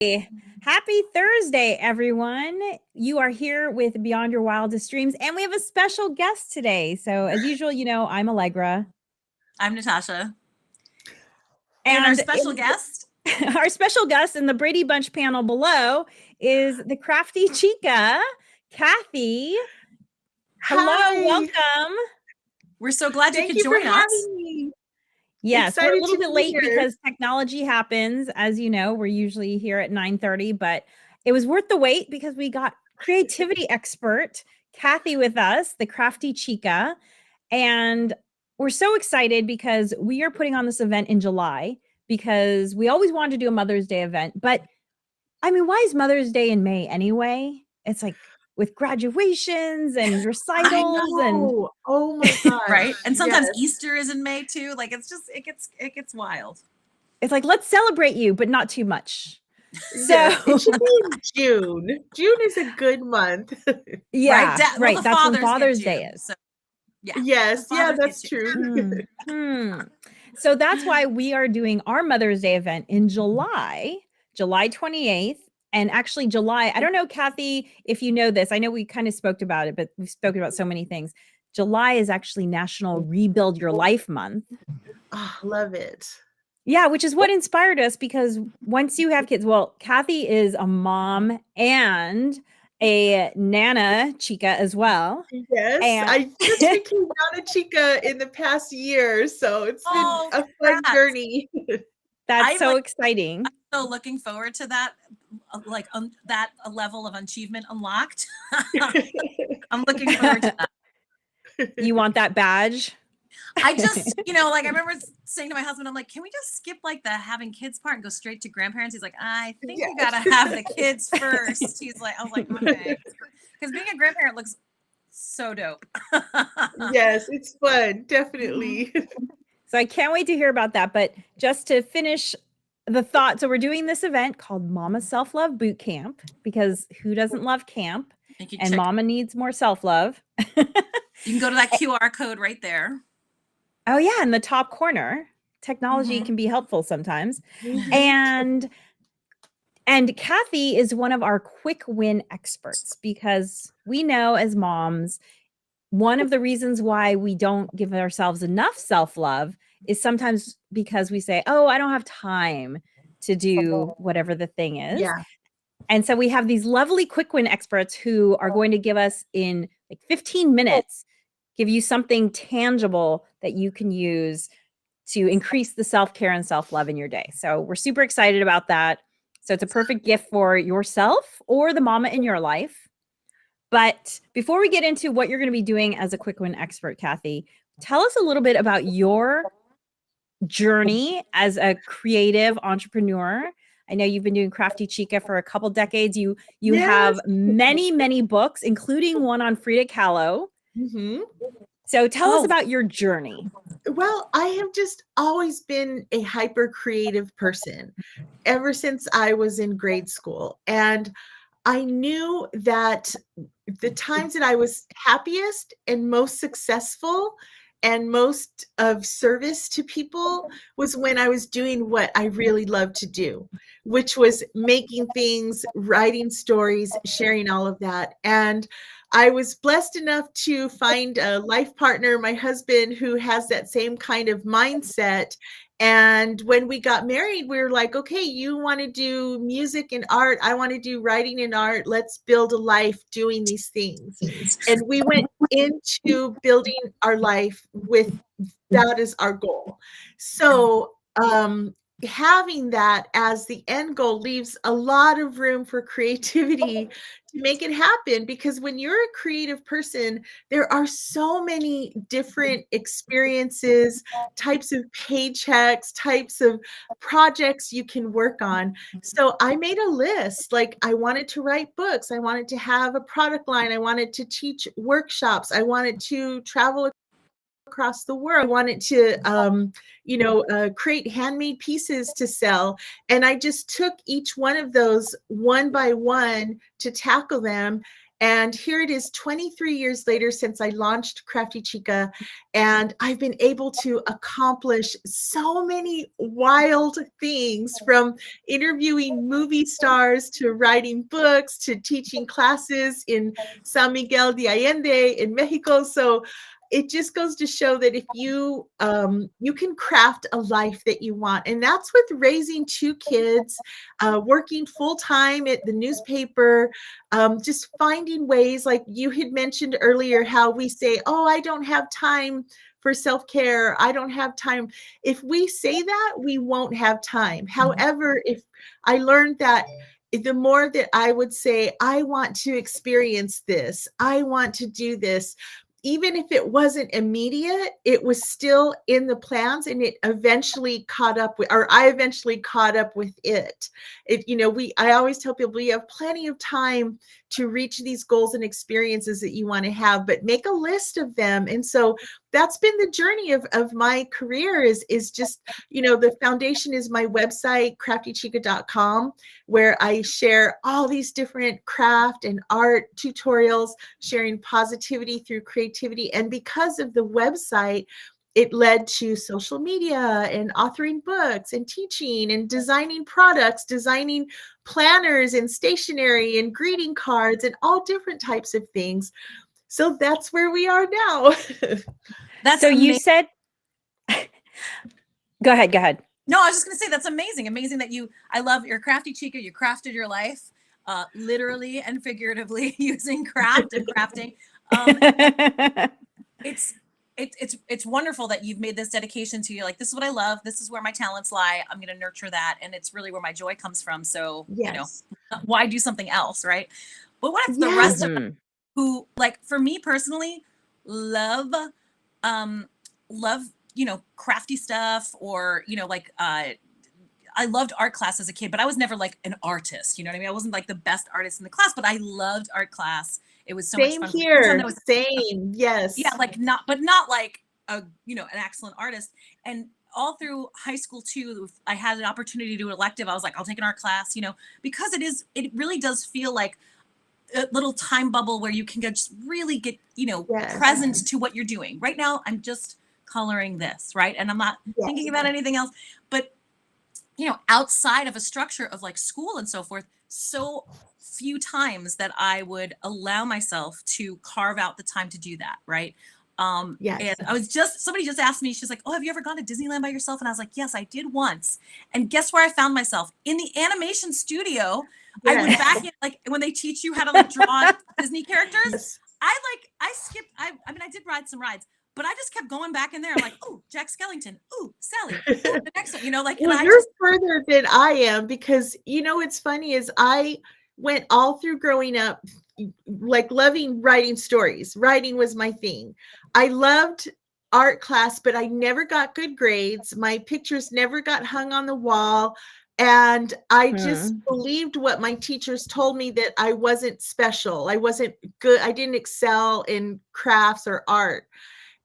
Happy Thursday, everyone. You are here with Beyond Your Wildest Dreams, and we have a special guest today. So, as usual, I'm Allegra. I'm Natasha. And our special guest? Our special guest in the Brady Bunch panel below is the Crafty Chica, Kathy. Hello, Hi. Welcome. We're so glad you could join us. Yes, Excited we're a little bit late here. because technology happens. As you know, we're usually here at 9:30, but it was worth the wait because we got creativity expert Kathy with us, the Crafty Chica. And we're so excited because we are putting on this event in July because we always wanted to do a Mother's Day event. But I mean, why is Mother's Day in May anyway? It's like with graduations and recitals and oh my god, right? And sometimes Easter is in May too. Like it gets wild. It's like, let's celebrate you, but not too much. So it should be in June. June is a good month. Yeah, right. Right. That's when Father's Day is. So, yeah. Yes, yeah, that's true. So that's why we are doing our Mother's Day event in July 28th. And actually July, I don't know, Kathy, if you know this, I know we kind of spoke about it, but we've spoken about so many things. July is actually National Rebuild Your Life Month. Oh, love it. Yeah, which is what inspired us because once you have kids, well, Kathy is a mom and a Nana Chica as well. Yes, I just became Nana Chica in the past year, so it's been a fun journey. That's so exciting. I'm so looking forward to that, that level of achievement unlocked. I'm looking forward to that. You want that badge? I just, I remember saying to my husband, I'm like, can we just skip like the having kids part and go straight to grandparents? He's like, I think you gotta have the kids first. I was like, okay. Because being a grandparent looks so dope. Yes, it's fun, definitely. So I can't wait to hear about that. But just to finish the thought, so we're doing this event called Mama Self-Love Bootcamp because who doesn't love camp? And Mama needs more self-love. You can go to that QR code right there. Oh yeah, in the top corner. Technology can be helpful sometimes. And Kathy is one of our quick win experts because we know as moms, one of the reasons why we don't give ourselves enough self-love is sometimes because we say, oh, I don't have time to do whatever the thing is. Yeah. And so we have these lovely quick win experts who are going to give us in like 15 minutes, give you something tangible that you can use to increase the self-care and self-love in your day. So we're super excited about that. So it's a perfect gift for yourself or the mama in your life. But before we get into what you're going to be doing as a quick win expert, Kathy, tell us a little bit about your journey as a creative entrepreneur. I know you've been doing Crafty Chica for a couple decades. You have many, many books, including one on Frida Kahlo. So tell us about your journey. Well, I have just always been a hyper creative person ever since I was in grade school. And I knew that the times that I was happiest and most successful and most of service to people was when I was doing what I really loved to do, which was making things, writing stories, sharing all of that. And I was blessed enough to find a life partner, my husband, who has that same kind of mindset. And when we got married, we were like, okay, you want to do music and art. I want to do writing and art. Let's build a life doing these things. And we went into building our life with that as our goal. So, having that as the end goal leaves a lot of room for creativity to make it happen, because when you're a creative person, there are so many different experiences, types of paychecks, types of projects you can work on. So I made a list. Like, I wanted to write books, I wanted to have a product line, I wanted to teach workshops, I wanted to travel across the world. I wanted to, create handmade pieces to sell. And I just took each one of those one by one to tackle them. And here it is 23 years later since I launched Crafty Chica, and I've been able to accomplish so many wild things, from interviewing movie stars to writing books to teaching classes in San Miguel de Allende in Mexico. So it just goes to show that if you you can craft a life that you want, and that's with raising 2 kids, working full time at the newspaper, just finding ways, like you had mentioned earlier, how we say, "Oh, I don't have time for self-care. I don't have time." If we say that, we won't have time. However, if I learned that the more that I would say, "I want to experience this, I want to do this," even if it wasn't immediate, it was still in the plans, and it eventually caught up with, or I eventually caught up with it. I always tell people, we have plenty of time to reach these goals and experiences that you want to have, but make a list of them. And so that's been the journey of my career, is just, the foundation is my website, craftychica.com, where I share all these different craft and art tutorials, sharing positivity through creativity. And because of the website, it led to social media and authoring books and teaching and designing products, designing planners and stationery and greeting cards and all different types of things. So that's where we are now. That's So amazing. you said, go ahead. No, I was just going to say that's amazing. Amazing that I love your Crafty Chica. You crafted your life, literally and figuratively, using craft and crafting. It's wonderful that you've made this dedication to, you like, this is what I love. This is where my talents lie. I'm going to nurture that. And it's really where my joy comes from. So, Yes. why do something else? Right. But what if the rest of us who, like, for me personally, love, crafty stuff, or, I loved art class as a kid, but I was never like an artist. You know what I mean? I wasn't like the best artist in the class, but I loved art class. It was so much fun. Here. Same. Yes. Yeah. Like not like an excellent artist. And all through high school too, I had an opportunity to do an elective. I was like, I'll take an art class, because it really does feel like a little time bubble where you can just really get, present to what you're doing. Right now, I'm just coloring this, right? And I'm not thinking about anything else. But, outside of a structure of like school and so forth, so few times that I would allow myself to carve out the time to do that, right? And somebody just asked me, she's like, "Oh, have you ever gone to Disneyland by yourself?" And I was like, "Yes, I did once." And guess where I found myself? In the animation studio. I went back in, like, when they teach you how to like draw Disney characters. I skipped. I did ride some rides, but I just kept going back in there. I'm like, "Oh, Jack Skellington. Oh, Sally. Ooh, the next one." Well, you're further than I am, because what's funny is I went all through growing up like loving writing stories. Writing was my thing. I loved art class, but I never got good grades. My pictures never got hung on the wall. And I just believed what my teachers told me, that I wasn't special. I wasn't good. I didn't excel in crafts or art.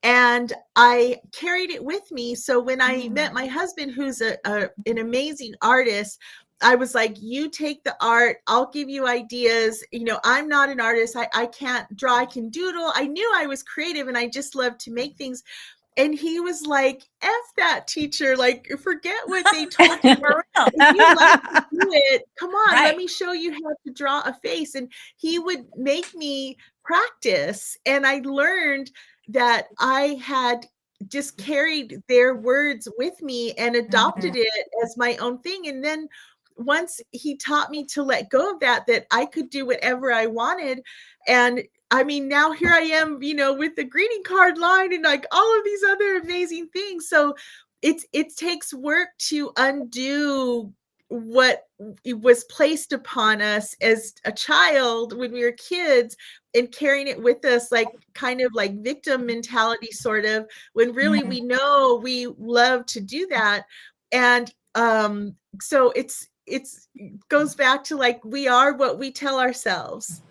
And I carried it with me. So when I met my husband, who's an amazing artist, I was like, "You take the art, I'll give you ideas. I'm not an artist. I can't draw, I can doodle." I knew I was creative and I just loved to make things. And he was like, "F that teacher, like, forget what they told you. If you like to do it, come on, let me show you how to draw a face." And he would make me practice. And I learned that I had just carried their words with me and adopted it as my own thing. And then once he taught me to let go of that I could do whatever I wanted. And I mean, now here I am, with the greeting card line and like all of these other amazing things. So it takes work to undo what was placed upon us as a child when we were kids, and carrying it with us, like kind of like victim mentality, sort of, when really we know we love to do that. And so it goes back to, like, we are what we tell ourselves,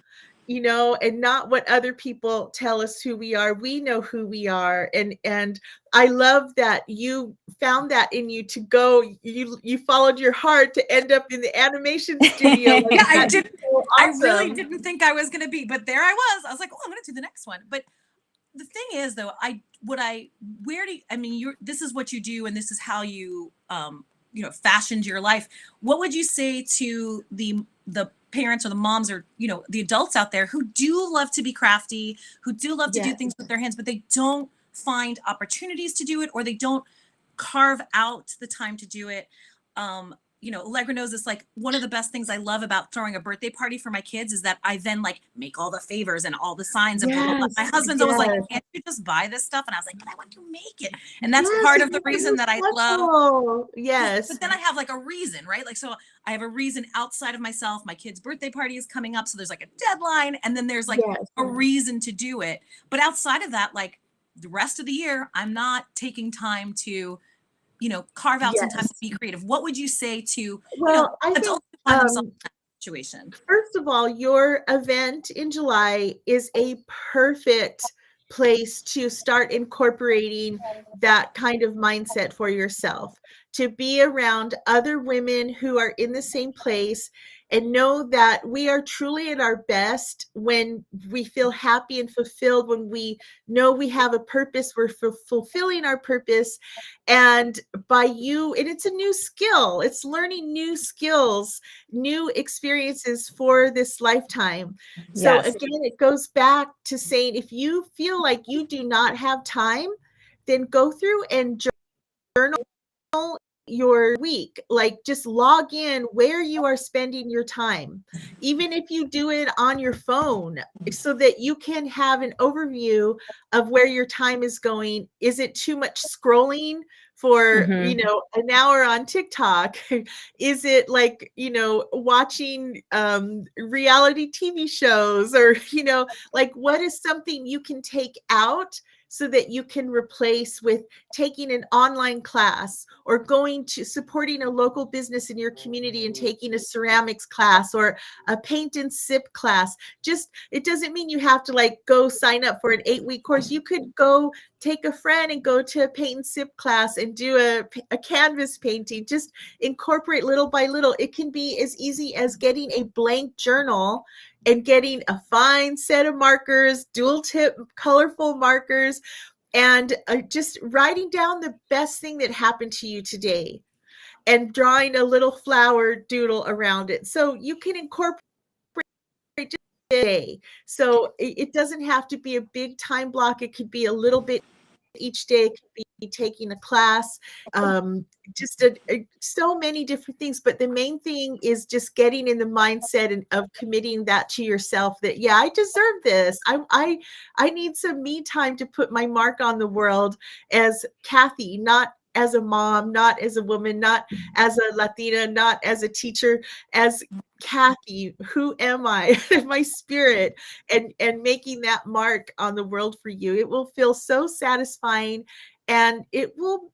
and not what other people tell us who we are. We know who we are. And I love that you found that in you to go, you followed your heart to end up in the animation studio. Yeah, I did. Well, I really awesome. didn't think I was going to be, but there I was. I was like, oh, I'm going to do the next one. But the thing is, though, this is what you do, and this is how you, fashioned your life. What would you say to the parents or the moms or, the adults out there who do love to be crafty, who do love to do Yes. things with their hands, but they don't find opportunities to do it, or they don't carve out the time to do it? Allegra knows this, like, one of the best things I love about throwing a birthday party for my kids is that I then like make all the favors and all the signs and blah, blah, blah. Yes. My husband's always like, Yes. can't you just buy this stuff? And I was like, but I want to make it. And that's Yes, part it of the makes it reason that I love. special. Yes. But then I have like a reason, right? Like, so I have a reason outside of myself. My kid's birthday party is coming up. So there's like a deadline, and then there's like Yes. a reason to do it. But outside of that, like the rest of the year, I'm not taking time to, carve out some time to be creative. What would you say to, Well, I think adults who find themselves in that situation? first of all, your event in July is a perfect place to start incorporating that kind of mindset for yourself, to be around other women who are in the same place and know that we are truly at our best when we feel happy and fulfilled, when we know we have a purpose, we're fulfilling our purpose. And and it's a new skill, it's learning new skills, new experiences for this lifetime. So Yes. again, it goes back to saying, if you feel like you do not have time, then go through and journal your week. Like, just log in where you are spending your time, even if you do it on your phone, so that you can have an overview of where your time is going. Is it too much scrolling for an hour on TikTok? Is it like, watching reality TV shows, or like, what is something you can take out so that you can replace with taking an online class, or going to supporting a local business in your community and taking a ceramics class or a paint and sip class? Just, it doesn't mean you have to like go sign up for an 8-week course. You could go take a friend and go to a paint and sip class and do a canvas painting. Just incorporate little by little. It can be as easy as getting a blank journal and getting a fine set of markers, dual tip, colorful markers, and just writing down the best thing that happened to you today and drawing a little flower doodle around it. So you can incorporate just a day. So it doesn't have to be a big time block. It could be a little bit each day. It could be taking a class, so many different things. But the main thing is just getting in the mindset of committing that to yourself, that, yeah, I deserve this. I need some me time to put my mark on the world as Kathy, not as a mom, not as a woman, not as a Latina, not as a teacher, as Kathy. Who am I? My spirit, and making that mark on the world for you. It will feel so satisfying, and it will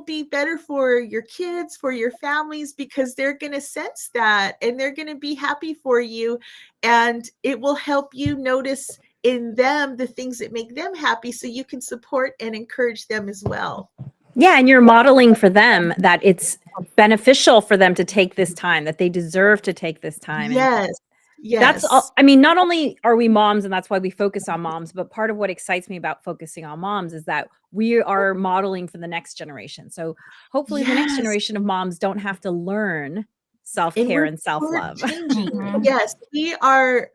be better for your kids, for your families, because they're going to sense that, and they're going to be happy for you, and it will help you notice in them the things that make them happy, so you can support and encourage them as well. Yeah, and you're modeling for them that it's beneficial for them to take this time, that they deserve to take this time. Yes. Yes. That's all. I mean, not only are we moms, and that's why we focus on moms, but part of what excites me about focusing on moms is that we are modeling for the next generation. So hopefully the next generation of moms don't have to learn self-care and self-love. Yes, we are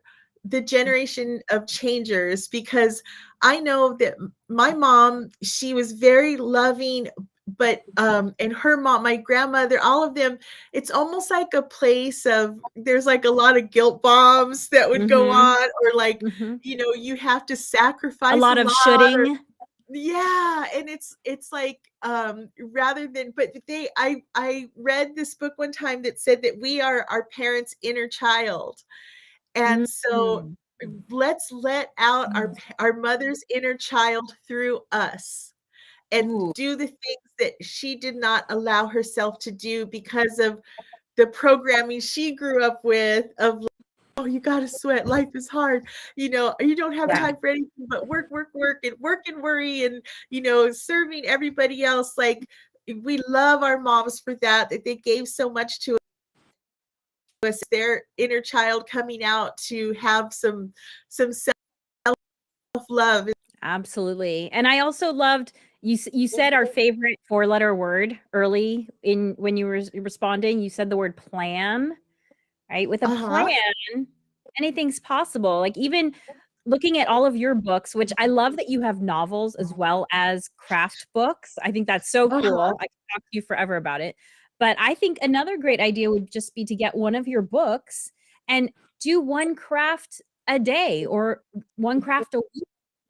the generation of changers, because I know that my mom, she was very loving, but and her mom, my grandmother, all of them, it's almost like a place of, there's like a lot of guilt bombs that would go on, or like, you have to sacrifice a lot of shoulding. Yeah, and it's like, rather than, but I read this book one time that said that we are our parents' inner child. And so let's let out our mother's inner child through us, and do the things that she did not allow herself to do because of the programming she grew up with, of, oh, you got to sweat, life is hard, you don't have time for anything but work, and worry, and serving everybody else. Like, we love our moms for that they gave so much to us, their inner child coming out to have some self-love. Absolutely. And I also loved you said our favorite 4-letter word early in when you were responding. You said the word plan, right? With a plan, anything's possible. Like even looking at all of your books, which I love that you have novels as well as craft books. I think that's so cool. I can talk to you forever about it. But I think another great idea would just be to get one of your books and do one craft a day or one craft a week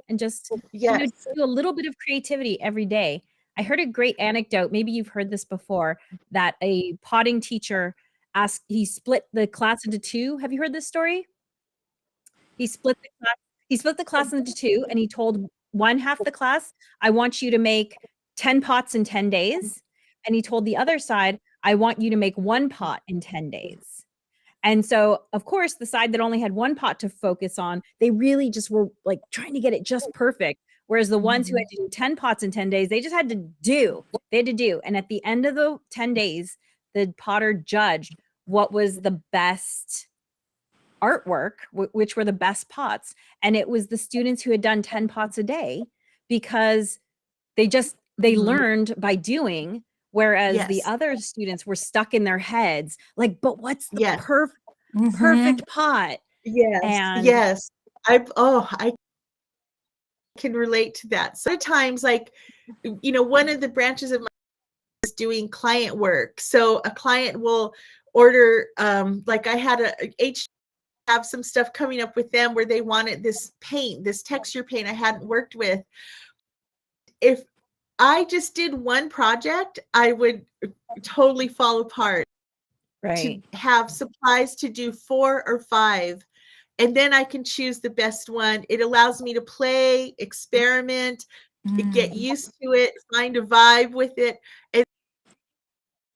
and just Yes. do a little bit of creativity every day. I heard a great anecdote, maybe you've heard this before, that a potting teacher he split the class into two. Have you heard this story? He split the class into two, and he told one half the class, I want you to make 10 pots in 10 days. And he told the other side, I want you to make 1 pot in 10 days. And so, of course, the side that only had 1 pot to focus on, they really just were like trying to get it just perfect. Whereas the ones who had to do 10 pots in 10 days, they just had to do. They had to do. And at the end of the 10 days, the potter judged what was the best artwork, which were the best pots. And it was the students who had done 10 pots a day because they learned by doing, whereas the other students were stuck in their heads like, but what's the perfect pot? Yes. And Yes. I can relate to that. Sometimes, like, one of the branches of my is doing client work. So a client will order, like I had have some stuff coming up with them where they wanted this texture paint I hadn't worked with. If I just did one project, I would totally fall apart. Right. To have supplies to do 4 or 5, and then I can choose the best one. It allows me to play, experiment, get used to it, find a vibe with it, and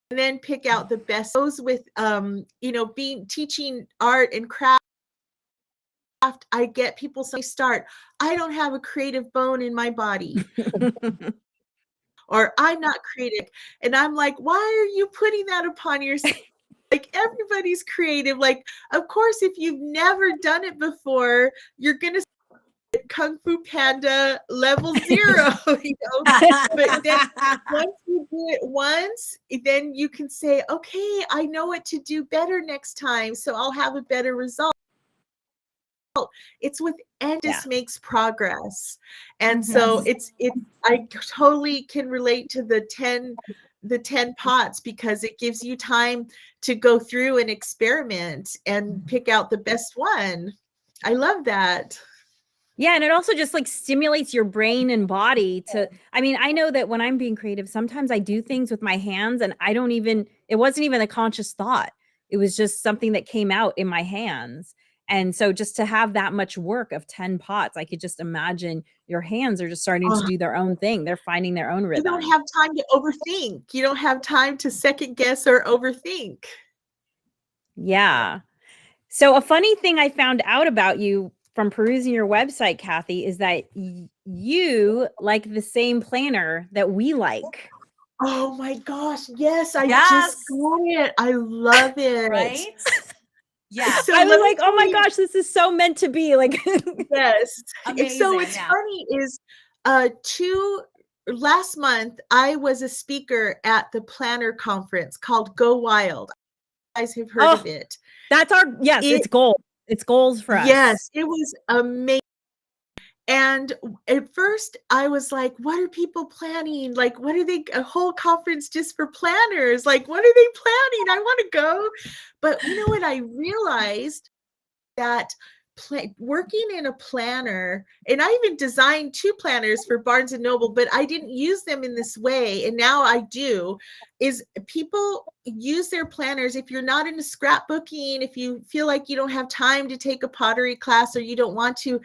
then pick out the best. Those with teaching art and craft, I get people start, I don't have a creative bone in my body. Or I'm not creative. And I'm like, why are you putting that upon yourself? Like, everybody's creative. Like, of course, if you've never done it before, you're going to Kung Fu Panda level 0, But then once you do it once, then you can say, okay, I know what to do better next time, so I'll have a better result. It's just makes progress. And so I totally can relate to the 10 pots, because it gives you time to go through and experiment and pick out the best one. I love that. Yeah, and it also just like stimulates your brain and body I know that when I'm being creative, sometimes I do things with my hands and it wasn't even a conscious thought. It was just something that came out in my hands. And so just to have that much work of 10 pots, I could just imagine your hands are just starting to do their own thing. They're finding their own rhythm. You don't have time to overthink. You don't have time to second guess or overthink. Yeah. So a funny thing I found out about you from perusing your website, Kathy, is that you like the same planner that we like. Oh my gosh. Yes. I just got it. I love it. Right? Yeah. So I was like, oh my gosh, this is so meant to be. Like, yes. Amazing. So what's funny is last month I was a speaker at the planner conference called Go Wild. You guys have heard of it. That's it's goals. It's goals for us. Yes, it was amazing. And at first I was like, what are people planning? Like, what are they, a whole conference just for planners? Like, what are they planning? I want to go. But you know what? I realized that working in a planner, and I even designed 2 planners for Barnes and Noble, but I didn't use them in this way. And now I do, is people use their planners. If you're not into scrapbooking, if you feel like you don't have time to take a pottery class or you don't want to,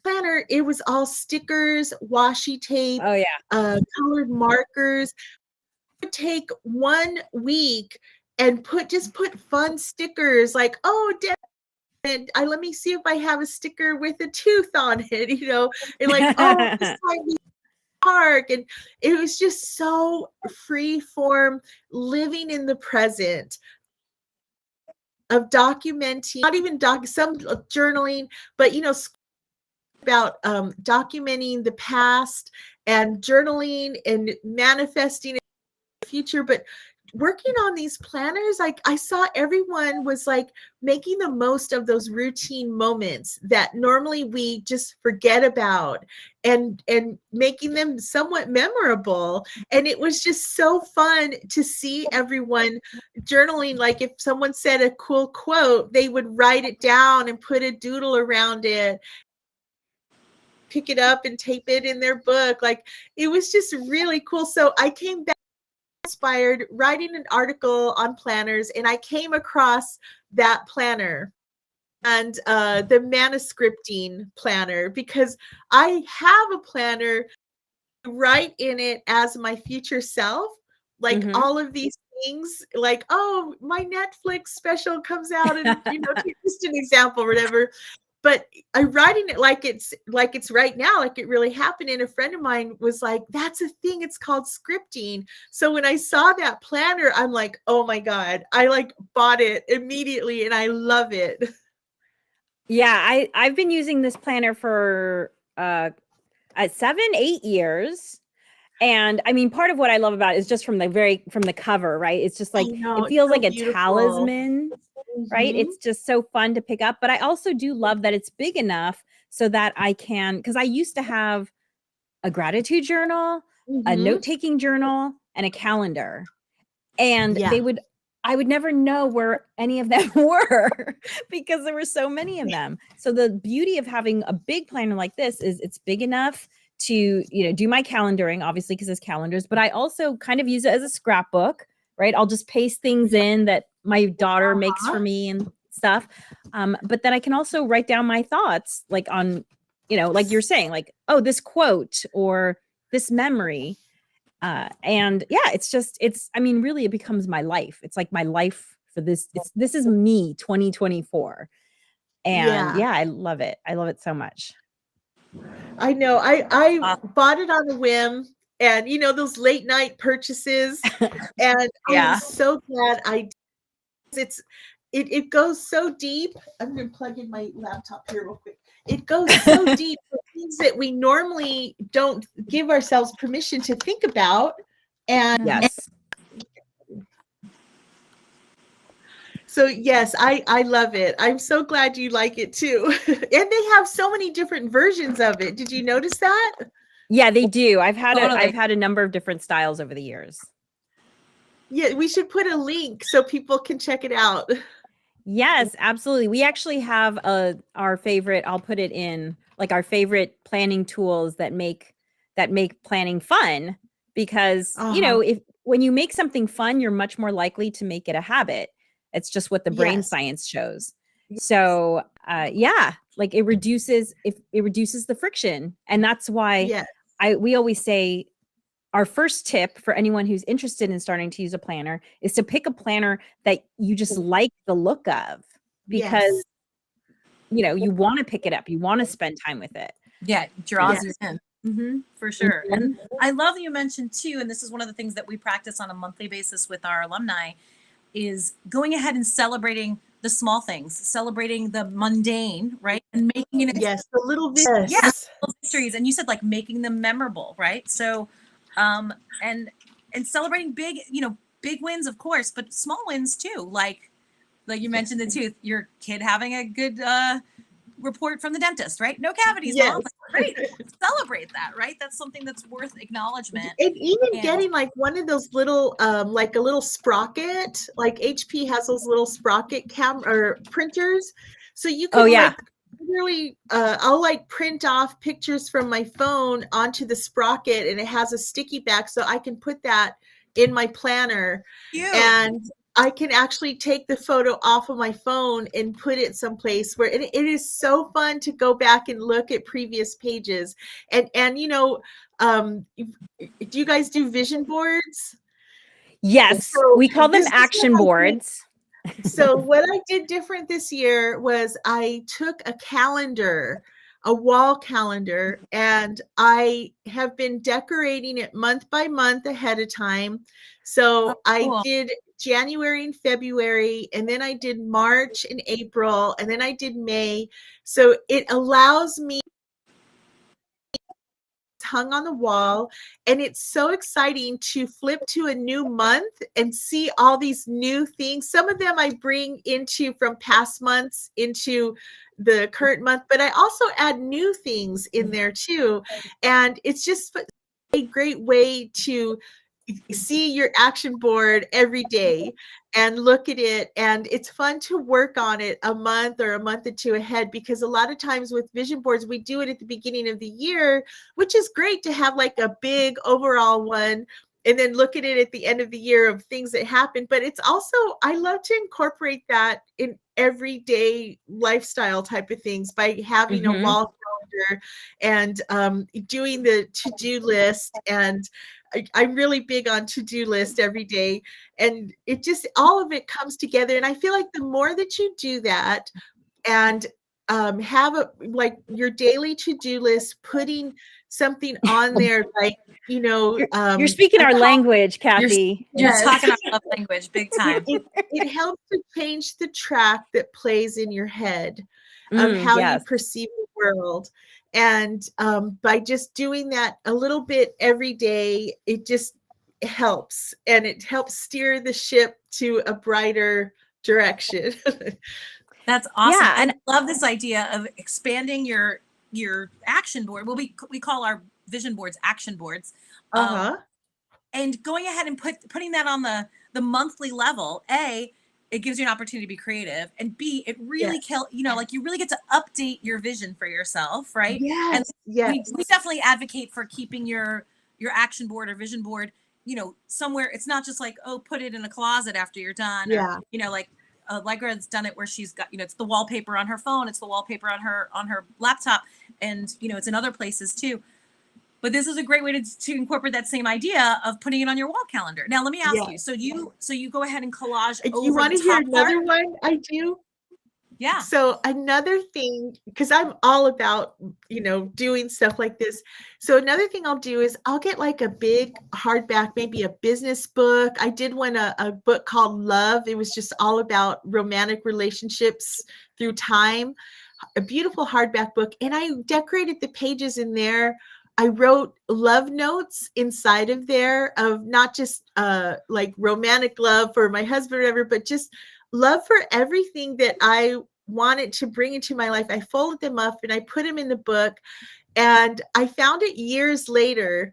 planner, it was all stickers, washi tape, colored markers. I would take 1 week and put fun stickers like, and let me see if I have a sticker with a tooth on it, and like, this time we park. And it was just so free form, living in the present. of documenting, not even some journaling, but about documenting the past and journaling and manifesting the future. But working on these planners, like I saw everyone was like making the most of those routine moments that normally we just forget about, and making them somewhat memorable. And it was just so fun to see everyone journaling. Like if someone said a cool quote, they would write it down and put a doodle around it, pick it up and tape it in their book. Like it was just really cool. So I came back inspired writing an article on planners, and I came across that planner and the manuscripting planner, because I have a planner, write in it as my future self, like all of these things, like, oh, my Netflix special comes out, and just an example, whatever. But I'm writing it like it's right now, like it really happened. And a friend of mine was like, that's a thing, it's called scripting. So when I saw that planner, I'm like, oh my God, I like bought it immediately and I love it. Yeah, I've been using this planner for 7-8 years. And I mean, part of what I love about it is just from the cover, right? It's just like, know, it feels so like a beautiful. talisman, right? It's just so fun to pick up. But I also do love that it's big enough so that I can, because I used to have a gratitude journal, a note-taking journal, and a calendar. And I would never know where any of them were because there were so many of them. So the beauty of having a big planner like this is it's big enough to, do my calendaring, obviously, because it's calendars, but I also kind of use it as a scrapbook, right? I'll just paste things in that my daughter makes for me and stuff. But then I can also write down my thoughts, like on, like you're saying, like, oh, this quote or this memory. And yeah, I mean, really it becomes my life. It's like my life for this. This is me 2024. And yeah, I love it. I love it so much. I know. I bought it on a whim, and those late night purchases. And I'm so glad I did. It goes so deep. I'm gonna plug in my laptop here real quick. It goes so deep for things that we normally don't give ourselves permission to think about. And yes. So yes, I love it. I'm so glad you like it too. And they have so many different versions of it. Did you notice that? Yeah, they do. I've had a number of different styles over the years. Yeah, we should put a link so people can check it out. Yes, absolutely. We actually have our favorite, I'll put it in, like our favorite planning tools that make planning fun, because, when you make something fun, you're much more likely to make it a habit. It's just what the brain science shows. So, like it reduces the friction. And that's why we always say our first tip for anyone who's interested in starting to use a planner is to pick a planner that you just like the look of, because you want to pick it up, you want to spend time with it. Yeah, it draws you in. For sure. And I love that you mentioned too, and this is one of the things that we practice on a monthly basis with our alumni, is going ahead and celebrating the small things, celebrating the mundane, right? And making it the little victories. And you said like making them memorable, right? So and celebrating big wins, of course, but small wins too, like you mentioned the tooth, your kid having a good report from the dentist, right? No cavities, Mom. Great. Celebrate that, right? That's something that's worth acknowledgement. And even getting like one of those little like a little sprocket, like HP has those little sprocket or printers, so you can literally I'll like print off pictures from my phone onto the sprocket, and it has a sticky back, so I can put that in my planner. And I can actually take the photo off of my phone and put it someplace where it is so fun to go back and look at previous pages. And do you guys do vision boards? Yes, so we call them action boards. So what I did different this year was I took a calendar. a wall calendar, and I have been decorating it month by month ahead of time. So I Cool. did January and February, and then I did March and April, and then I did May. So it allows me hung on the wall, and it's so exciting to flip to a new month and see all these new things. Some of them I bring into from past months into the current month, but I also add new things in there too. And it's just a great way to see your action board every day and look at it, and it's fun to work on it a month or a month or two ahead, because a lot of times with vision boards we do it at the beginning of the year, which is great to have like a big overall one and then look at it at the end of the year of things that happened. But it's also, I love to incorporate that in everyday lifestyle type of things by having a wall calendar and doing the to-do list. And I'm really big on to-do list every day, and it just, all of it comes together. And I feel like the more that you do that and have a, like your daily to-do list, putting something on there, like, you know, You're speaking our language, You're, Kathy. you're Yes. talking our love language big time. it helps to change the track that plays in your head of how you perceive the world. And by just doing that a little bit every day, it just helps, and it helps steer the ship to a brighter direction. That's awesome. Yeah, And I love this idea of expanding your action board. Well, we call our vision boards action boards. And going ahead and putting that on the monthly level. A, it gives you an opportunity to be creative, and B, it really like you really get to update your vision for yourself, right? And we definitely advocate for keeping your action board or vision board, you know, somewhere. It's not just like, oh, put it in a closet after you're done. Or, you know, like Allegra's done it where she's got, you know, it's the wallpaper on her phone, it's the wallpaper on her laptop, and you know, it's in other places too. But this is a great way to incorporate that same idea of putting it on your wall calendar. Now, let me ask you. So you go ahead and collage over you want to hear another one I do? Yeah. So another thing, because I'm all about, you know, doing stuff like this. So another thing I'll do is I'll get like a big hardback, maybe a business book. I did one, a book called Love. It was just all about romantic relationships through time, a beautiful hardback book. And I decorated the pages in there. I wrote love notes inside of there of not just like romantic love for my husband or whatever, but just love for everything that I wanted to bring into my life. I folded them up and I put them in the book, and I found it years later,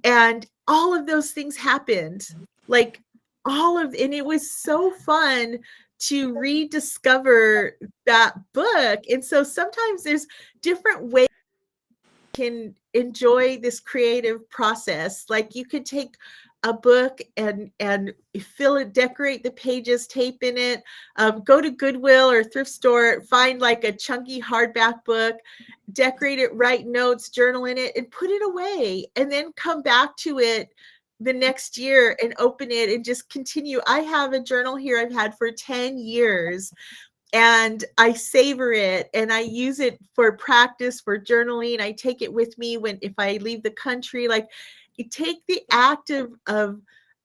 and all of those things happened, like and it was so fun to rediscover that book. And so sometimes there's different ways can enjoy this creative process. Like you could take a book and fill it, decorate the pages, tape in it, go to Goodwill or thrift store, find like a chunky hardback book, decorate it, write notes, journal in it, and put it away, and then come back to it the next year and open it and just continue. I have a journal here I've had for 10 years, and I savor it and I use it for practice, for journaling. I take it with me if I leave the country. Like, you take the act of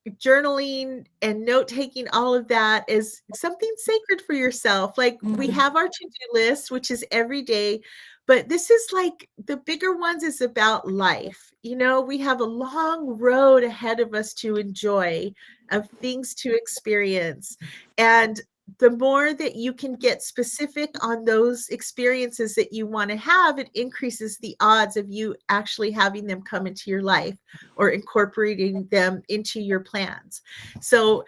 journaling and note taking, all of that is something sacred for yourself. Like we have our to-do list, which is every day, but this is like the bigger ones is about life. You know, we have a long road ahead of us to enjoy, of things to experience. And the more that you can get specific on those experiences that you want to have, it increases the odds of you actually having them come into your life or incorporating them into your plans. So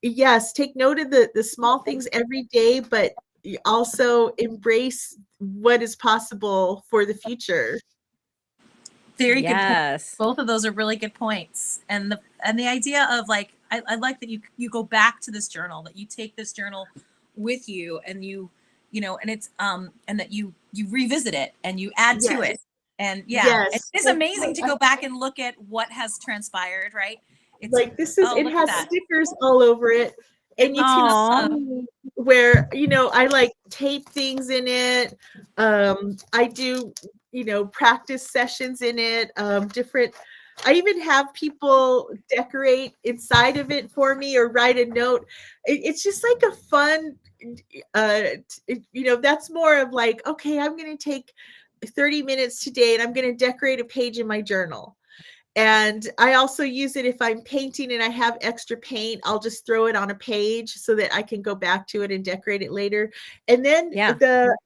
yes, take note of the small things every day, but also embrace what is possible for the future. Very good point. Both of those are really good points. And the idea of like, I like that you go back to this journal, that you take this journal with you, and you know, and it's and that you revisit it and you add to it. And it's amazing to go back and look at what has transpired, right? It's like, this is, it has stickers all over it, and you can where, I like tape things in it. I do, practice sessions in it, different. I even have people decorate inside of it for me or write a note. It's just like a fun, that's more of like, okay, I'm going to take 30 minutes today and I'm going to decorate a page in my journal. And I also use it if I'm painting and I have extra paint, I'll just throw it on a page so that I can go back to it and decorate it later. And then the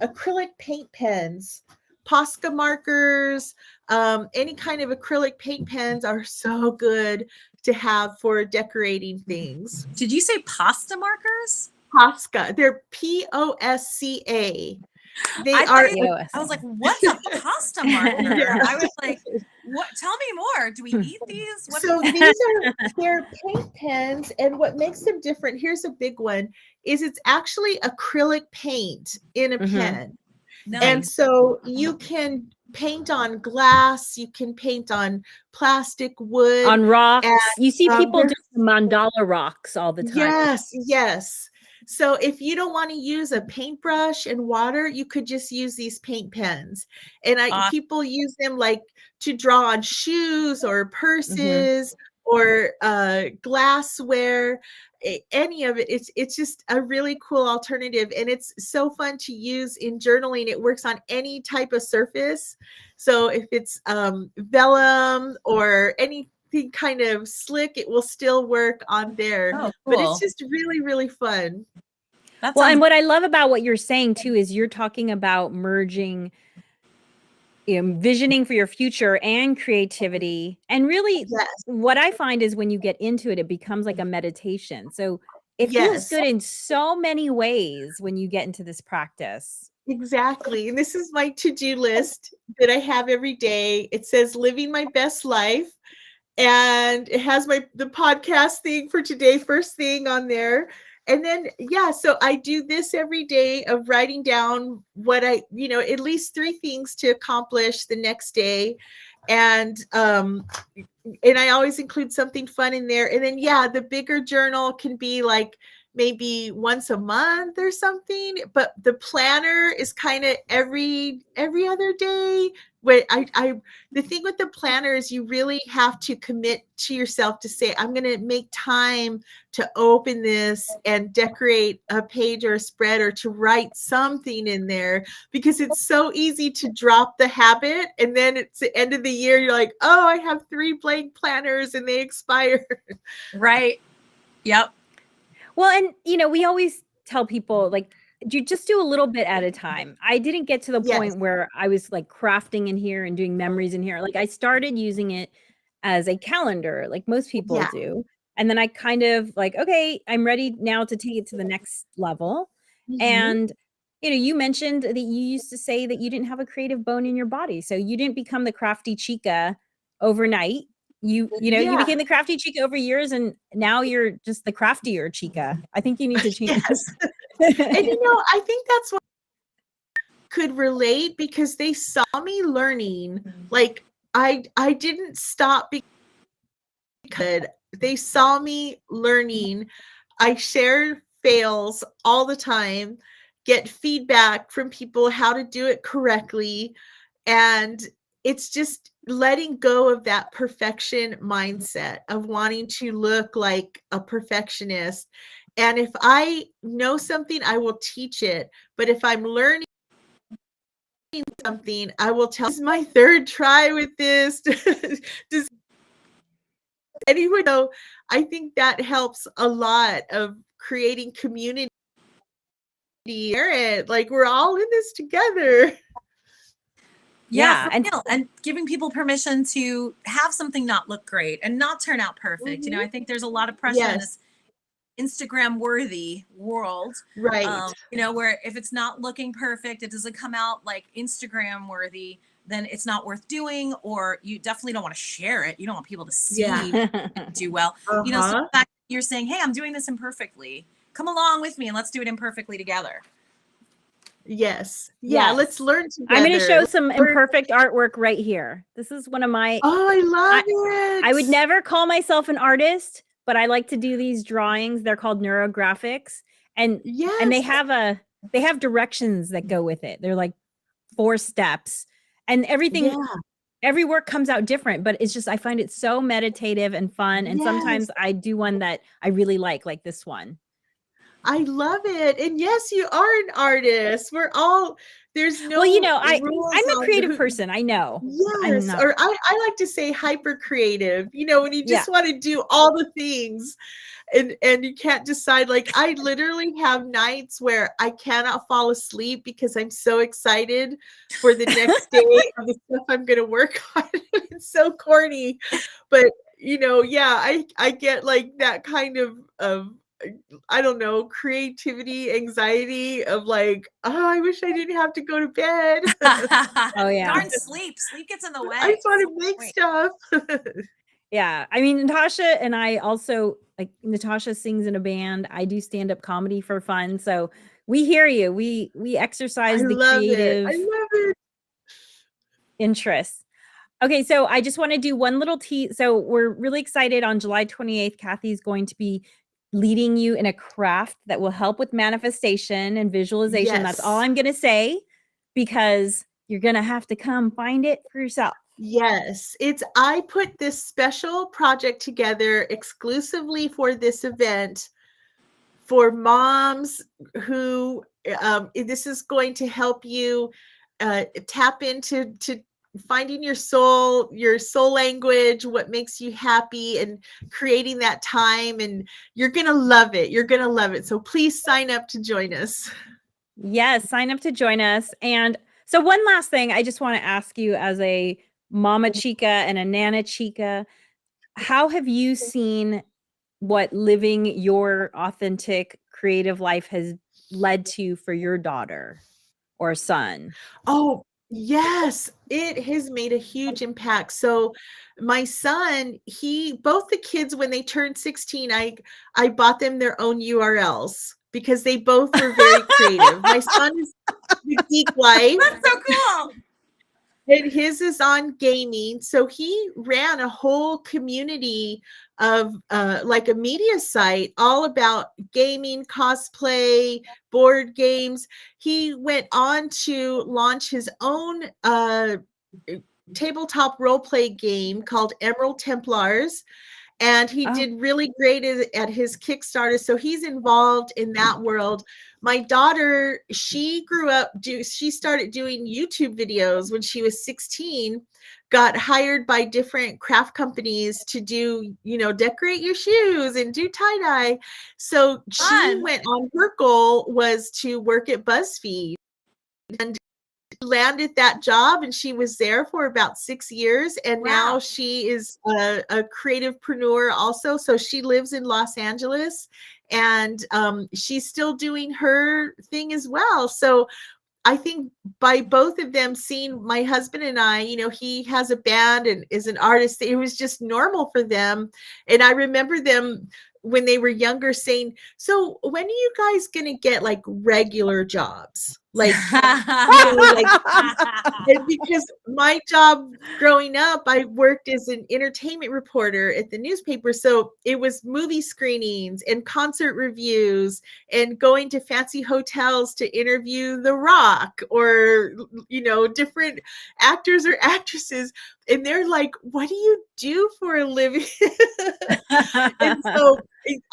acrylic paint pens, Posca markers, any kind of acrylic paint pens are so good to have for decorating things. Did you say pasta markers? Posca. They're Posca. I was like, what's a pasta marker? Yeah. I was like, what? Tell me more. Do we eat these? They're paint pens, and what makes them different, here's a big one, is it's actually acrylic paint in a pen. Nice. And so you can paint on glass, you can paint on plastic, wood, on rocks. You see people do mandala rocks all the time. Yes. So if you don't want to use a paintbrush and water, you could just use these paint pens. And people use them like to draw on shoes or purses or glassware, any of it. It's just a really cool alternative. And it's so fun to use in journaling. It works on any type of surface. So if it's vellum or anything kind of slick, it will still work on there. Oh, cool. But it's just really, really fun. And what I love about what you're saying too is you're talking about merging visioning for your future and creativity. And really what I find is when you get into it, it becomes like a meditation. So it feels good in so many ways when you get into this practice. Exactly. And this is my to-do list that I have every day. It says living my best life. And it has the podcast thing for today, first thing on there. And then, so I do this every day of writing down what at least 3 things to accomplish the next day. And I always include something fun in there. And then, the bigger journal can be like maybe once a month or something, but the planner is kind of every other day. Where the thing with the planner is you really have to commit to yourself to say, I'm going to make time to open this and decorate a page or a spread or to write something in there, because it's so easy to drop the habit. And then it's the end of the year. You're like, oh, I have 3 blank planners and they expire. Right. Yep. Well, and, we always tell people, like, you just do a little bit at a time. I didn't get to the point where I was like crafting in here and doing memories in here. Like I started using it as a calendar, like most people do. And then I kind of like, okay, I'm ready now to take it to the next level. And, you mentioned that you used to say that you didn't have a creative bone in your body. So you didn't become the Crafty Chica overnight. You became the Crafty Chica over years, and now you're just the craftier Chica. I think you need to change. And I think that's what could relate, because they saw me learning. Like I didn't stop because they saw me learning. I share fails all the time, get feedback from people how to do it correctly, and it's just letting go of that perfection mindset of wanting to look like a perfectionist. And if I know something, I will teach it. But if I'm learning something, I will tell, this is my 3rd try with this. Does anyone know? I think that helps a lot of creating community. Like we're all in this together. Yeah. And giving people permission to have something not look great and not turn out perfect. I think there's a lot of pressure in this Instagram worthy world, right? Where if it's not looking perfect, it doesn't come out like Instagram worthy, then it's not worth doing, or you definitely don't want to share it. You don't want people to see you do well. So the fact that you're saying, hey, I'm doing this imperfectly, come along with me and let's do it imperfectly together. Yes. Let's learn together. I'm going to show some imperfect artwork right here. This is one of my I love it. I would never call myself an artist, but I like to do these drawings. They're called neurographics. And Yes. they have directions that go with it. They're like 4 steps, and every work comes out different, but it's just, I find it so meditative and fun. And sometimes I do one that I really like this one. I love it. And yes, you are an artist. We're all, there's no Well, rules I'm a on creative person. I know. I'm Yes. not. Or I like to say hyper creative, when you just Yeah. want to do all the things and you can't decide. Like, I literally have nights where I cannot fall asleep because I'm so excited for the next day of the stuff I'm going to work on. It's so corny, but I get like that kind of I don't know, creativity, anxiety of like, oh, I wish I didn't have to go to bed. Oh yeah. Darn sleep. Sleep gets in the way. I just want to make stuff. Yeah. I mean, Natasha and I also, like, Natasha sings in a band. I do stand-up comedy for fun. So we hear you. We exercise the creative I love it. interests. Okay, so I just want to do one little so we're really excited. On July 28th, Kathy's going to be leading you in a craft that will help with manifestation and visualization. That's all I'm going to say, because you're going to have to come find it for yourself. Yes, I put this special project together exclusively for this event for moms who, this is going to help you tap into finding your soul language, what makes you happy, and creating that time. And you're going to love it. You're going to love it. So please sign up to join us. Yes, sign up to join us. And so one last thing I just want to ask you, as a Mama Chica and a Nana Chica, how have you seen what living your authentic creative life has led to for your daughter or son? Oh, yes, it has made a huge impact. So my son, both the kids, when they turned 16, I bought them their own URLs because they both were very creative. My son is the geek wife. That's so cool. And his is on gaming. So he ran a whole community of like a media site all about gaming, cosplay, board games. He went on to launch his own tabletop role play game called Emerald Templars. And he did really great at his Kickstarter. So he's involved in that world. My daughter, she grew up, she started doing YouTube videos when she was 16, got hired by different craft companies to do, decorate your shoes and do tie-dye. So she went on, her goal was to work at BuzzFeed, and landed that job, and she was there for about 6 years, and now she is a creativepreneur also. So she lives in Los Angeles, and she's still doing her thing as well. So I think by both of them seeing my husband and I, he has a band and is an artist, it was just normal for them. And I remember them when they were younger saying, so when are you guys going to get like regular jobs? Like, because my job growing up, I worked as an entertainment reporter at the newspaper. So it was movie screenings and concert reviews and going to fancy hotels to interview The Rock or, different actors or actresses. And they're like, what do you do for a living? And so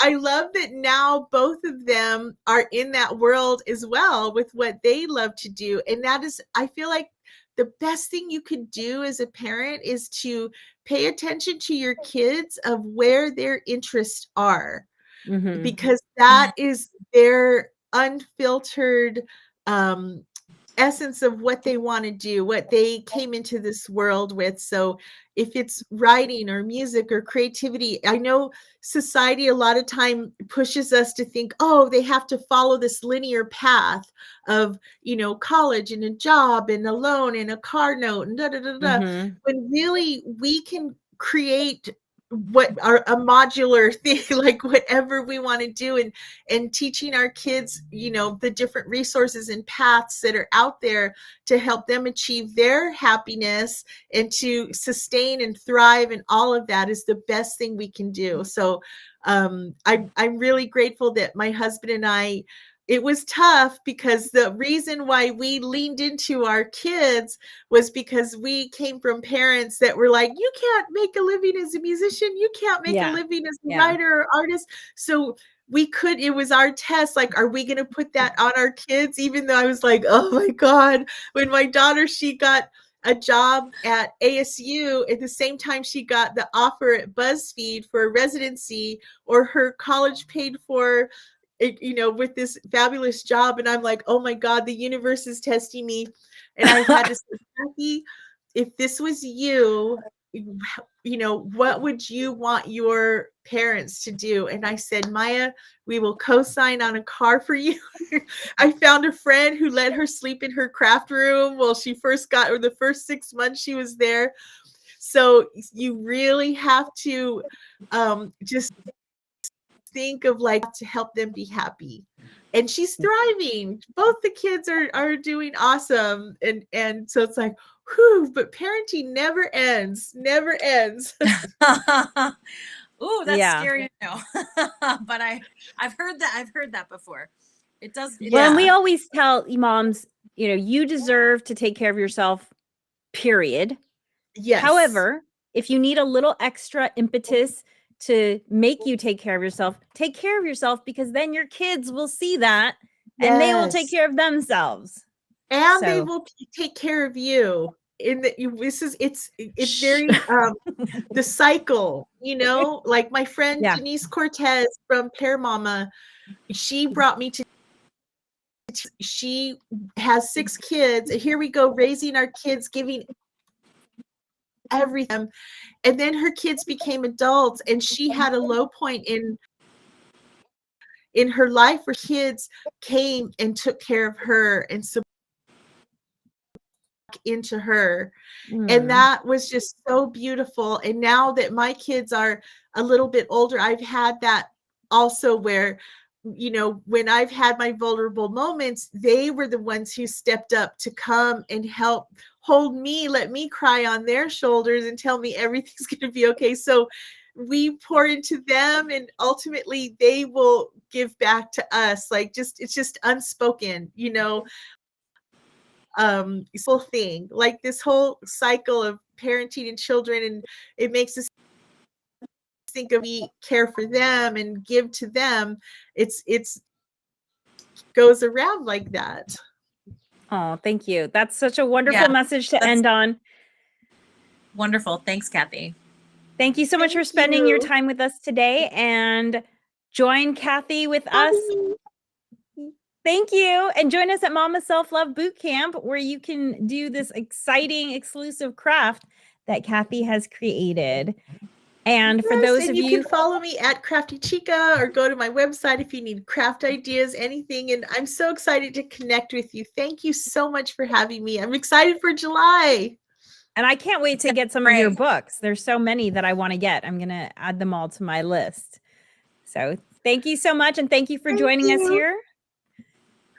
I love that now both of them are in that world as well with what they love to do. And that is, I feel like, the best thing you could do as a parent is to pay attention to your kids of where their interests are, because that is their unfiltered essence of what they want to do, what they came into this world with. So if it's writing or music or creativity, I know society a lot of time pushes us to think, oh, they have to follow this linear path of, college and a job and a loan and a car note and da da da da. When really we can create what are a modular thing, like whatever we want to do, and teaching our kids, you know, the different resources and paths that are out there to help them achieve their happiness and to sustain and thrive, and all of that is the best thing we can do. So I'm really grateful that my husband and I, it was tough because the reason why we leaned into our kids was because we came from parents that were like, you can't make a living as a musician. You can't make a living as a writer or artist. So it was our test. Like, are we going to put that on our kids? Even though I was like, oh my God, when my daughter, she got a job at ASU at the same time she got the offer at BuzzFeed for a residency, or her college paid for, you know, with this fabulous job. And I'm like, oh my God, the universe is testing me. And I had to say, Kathy, if this was you, you know, what would you want your parents to do? And I said, Maya, we will co-sign on a car for you. I found a friend who let her sleep in her craft room while she first got, or the first 6 months she was there. So you really have to just think of like to help them be happy. And she's thriving. Both the kids are doing awesome. And so it's like, whew, but parenting never ends. Never ends. Ooh, that's scary to know. But I've heard that before. It does. Well, and we always tell moms, you know, you deserve to take care of yourself, period. Yes. However, if you need a little extra impetus to make you take care of yourself, because then your kids will see that and they will take care of themselves. And they will take care of you. It's very the cycle, you know, like my friend Denise Cortez from Pear Mama, she brought me to, she has 6 kids, and here we go raising our kids, giving everything. And then her kids became adults, and she had a low point in her life where kids came and took care of her and into her. And that was just so beautiful. And now that my kids are a little bit older, I've had that also where, you know, when I've had my vulnerable moments, they were the ones who stepped up to come and help hold me, let me cry on their shoulders and tell me everything's going to be okay. So we pour into them, and ultimately they will give back to us. Like, it's just unspoken, you know, this whole thing, like this whole cycle of parenting and children, and it makes us think of, we care for them and give to them. It's goes around like that. Oh, thank you. That's such a wonderful message to end on. Wonderful. Thanks, Kathy. Thank you so much for spending your time with us today, and join Kathy with us. Thank you. And join us at Mama Self-Love Bootcamp, where you can do this exciting exclusive craft that Kathy has created. And for those of you can follow me at Crafty Chica, or go to my website if you need craft ideas, anything. And I'm so excited to connect with you. Thank you so much for having me. I'm excited for July. And I can't wait to get some of your books. There's so many that I want to get. I'm going to add them all to my list. So thank you so much. And thank you for joining us here.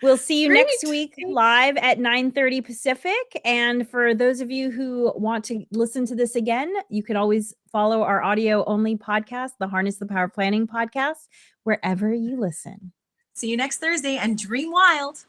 We'll see you next week live at 9:30 Pacific. And for those of you who want to listen to this again, you can always follow our audio only podcast, the Harness the Power Planning podcast, wherever you listen. See you next Thursday, and dream wild.